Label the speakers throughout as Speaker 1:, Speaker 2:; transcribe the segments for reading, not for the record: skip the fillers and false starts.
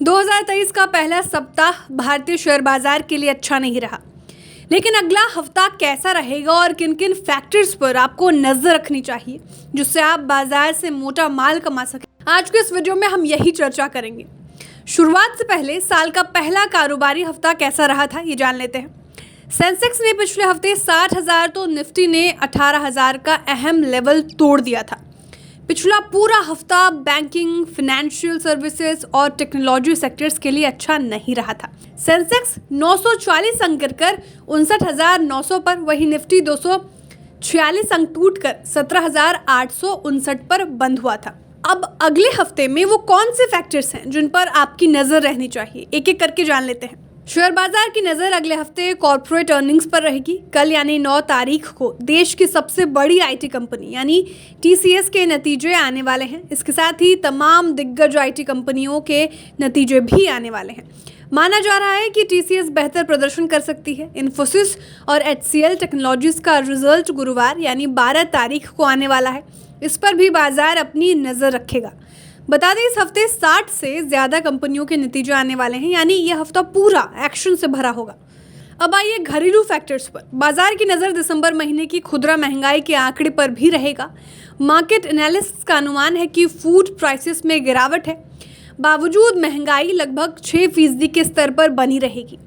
Speaker 1: 2023 का पहला सप्ताह भारतीय शेयर बाजार के लिए अच्छा नहीं रहा, लेकिन अगला हफ्ता कैसा रहेगा और किन किन फैक्टर्स पर आपको नजर रखनी चाहिए जिससे आप बाजार से मोटा माल कमा सकें। आज के इस वीडियो में हम यही चर्चा करेंगे। शुरुआत से पहले साल का पहला कारोबारी हफ्ता कैसा रहा था ये जान लेते हैं। सेंसेक्स ने पिछले हफ्ते 60,000 तो निफ्टी ने 18,000 का अहम लेवल तोड़ दिया था। पिछला पूरा हफ्ता बैंकिंग, फाइनेंशियल सर्विसेज और टेक्नोलॉजी सेक्टर्स के लिए अच्छा नहीं रहा था। सेंसेक्स 940 अंक कर 59,900 पर, वही निफ्टी 246 अंक टूटकर 17,859 पर बंद हुआ था। अब अगले हफ्ते में वो कौन से फैक्टर्स हैं जिन पर आपकी नजर रहनी चाहिए, एक एक करके जान लेते हैं। शेयर बाजार की नज़र अगले हफ्ते कॉर्पोरेट अर्निंग्स पर रहेगी। कल यानी 9 तारीख को देश की सबसे बड़ी आईटी कंपनी यानी टीसीएस के नतीजे आने वाले हैं। इसके साथ ही तमाम दिग्गज आईटी कंपनियों के नतीजे भी आने वाले हैं। माना जा रहा है कि टीसीएस बेहतर प्रदर्शन कर सकती है। इन्फोसिस और एचसीएल टेक्नोलॉजीज का रिजल्ट गुरुवार यानी 12 तारीख को आने वाला है। इस पर भी बाजार अपनी नज़र रखेगा। बता दें, इस हफ्ते 60 से ज़्यादा कंपनियों के नतीजे आने वाले हैं, यानी यह हफ्ता पूरा एक्शन से भरा होगा। अब आइए घरेलू फैक्टर्स पर। बाजार की नज़र दिसंबर महीने की खुदरा महंगाई के आंकड़े पर भी रहेगा। मार्केट एनालिस्ट्स का अनुमान है कि फूड प्राइसेस में गिरावट है, बावजूद महंगाई लगभग 6% के स्तर पर बनी रहेगी।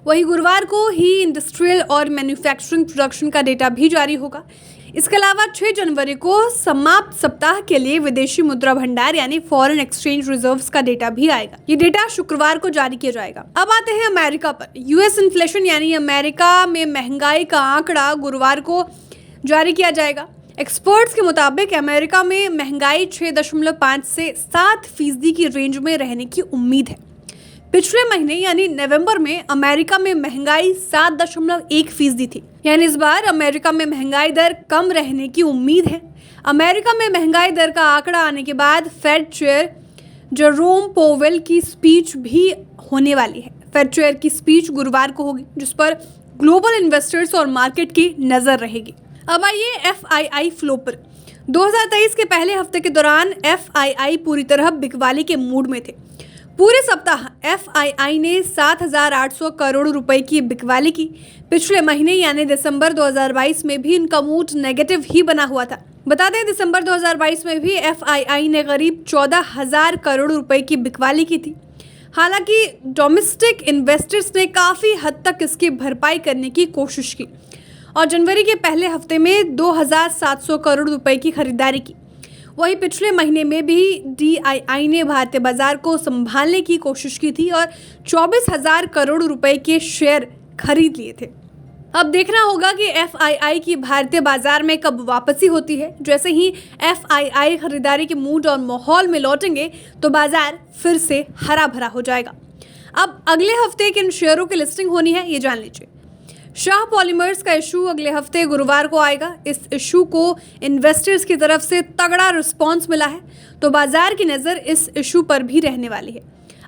Speaker 1: वहीं गुरुवार को ही इंडस्ट्रियल और मैन्युफैक्चरिंग प्रोडक्शन का डेटा भी जारी होगा। इसके अलावा 6 जनवरी को समाप्त सप्ताह के लिए विदेशी मुद्रा भंडार यानी फॉरेन एक्सचेंज रिजर्व्स का डेटा भी आएगा। ये डेटा शुक्रवार को जारी किया जाएगा। अब आते हैं अमेरिका पर। यूएस इन्फ्लेशन यानी अमेरिका में महंगाई का आंकड़ा गुरुवार को जारी किया जाएगा। एक्सपर्ट्स के मुताबिक अमेरिका में महंगाई 6.5 से 7% की रेंज में रहने की उम्मीद है। पिछले महीने यानी नवंबर में अमेरिका में महंगाई 7.1% थी, यानी इस बार अमेरिका में महंगाई दर कम रहने की उम्मीद है। अमेरिका में महंगाई दर का आंकड़ा आने के बाद फेड चेयर जेरोम पोवेल की स्पीच भी होने वाली है। फेड चेयर की स्पीच गुरुवार को होगी, जिस पर ग्लोबल इन्वेस्टर्स और मार्केट की नजर रहेगी। अब आइए एफआईआई फ्लो पर। 2023 के पहले हफ्ते के दौरान एफआईआई पूरी तरह बिकवाली के मूड में थे। पूरे सप्ताह एफआईआई ने 7,800 करोड़ रुपए की बिकवाली की। पिछले महीने यानी दिसंबर 2022 में भी इनका मूड नेगेटिव ही बना हुआ था। बता दें, दिसंबर 2022 में भी एफआईआई ने करीब 14,000 करोड़ रुपए की बिकवाली की थी। हालांकि डोमेस्टिक इन्वेस्टर्स ने काफ़ी हद तक इसकी भरपाई करने की कोशिश की और जनवरी के पहले हफ्ते में 2,700 करोड़ रुपए की खरीदारी की। वहीं पिछले महीने में भी डीआईआई ने भारतीय बाजार को संभालने की कोशिश की थी और 24,000 करोड़ रुपए के शेयर खरीद लिए थे। अब देखना होगा कि एफआईआई की भारतीय बाजार में कब वापसी होती है। जैसे ही एफआईआई खरीदारी के मूड और माहौल में लौटेंगे तो बाजार फिर से हरा भरा हो जाएगा। अब अगले हफ्ते किन शेयरों की लिस्टिंग होनी है ये जान लीजिए। शाह पॉलीमर्स का इशू अगले हफ्ते गुरुवार को आएगा। इस इशू को इन्वेस्टर्स की तरफ से तगड़ा रिस्पांस मिला है, तो बाजार की नज़र इस इशू पर भी रहने वाली है।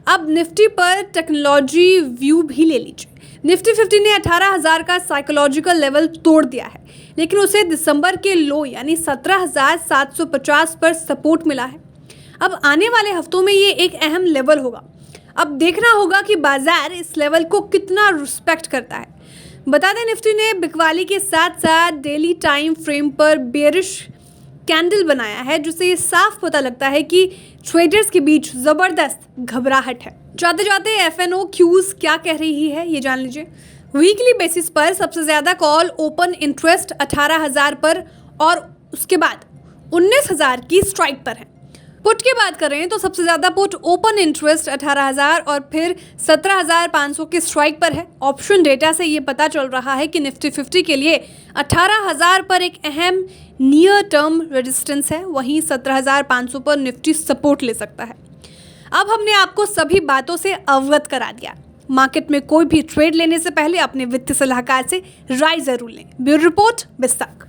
Speaker 1: अब निफ्टी पर टेक्नोलॉजी व्यू भी ले लीजिए। निफ्टी 50 ने 18,000 का साइकोलॉजिकल लेवल तोड़ दिया है, लेकिन उसे दिसंबर के लो यानी 17,750 पर सपोर्ट मिला है। अब आने वाले हफ्तों में ये एक अहम लेवल होगा। अब देखना होगा कि बाजार इस लेवल को कितना रिस्पेक्ट करता है। बता दें, निफ्टी ने बिकवाली के साथ साथ डेली टाइम फ्रेम पर बेरिश कैंडल बनाया है, जिससे साफ पता लगता है कि ट्रेडर्स के बीच जबरदस्त घबराहट है। जाते जाते एफएनओक्यूज क्या कह रही है ये जान लीजिए। वीकली बेसिस पर सबसे ज्यादा कॉल ओपन इंटरेस्ट 18,000 पर और उसके बाद 19,000 की स्ट्राइक पर है। पुट की बात करें तो सबसे ज़्यादा पुट ओपन इंटरेस्ट 18,000 और फिर 17,500 के स्ट्राइक पर है। ऑप्शन डेटा से ये पता चल रहा है कि निफ्टी 50 के लिए 18,000 पर एक अहम नियर टर्म रेजिस्टेंस है, वहीं 17,500 पर निफ्टी सपोर्ट ले सकता है। अब हमने आपको सभी बातों से अवगत करा दिया। मार्केट में कोई भी ट्रेड लेने से पहले अपने वित्तीय सलाहकार से राय जरूर लें। Bureau report, बिस्तक।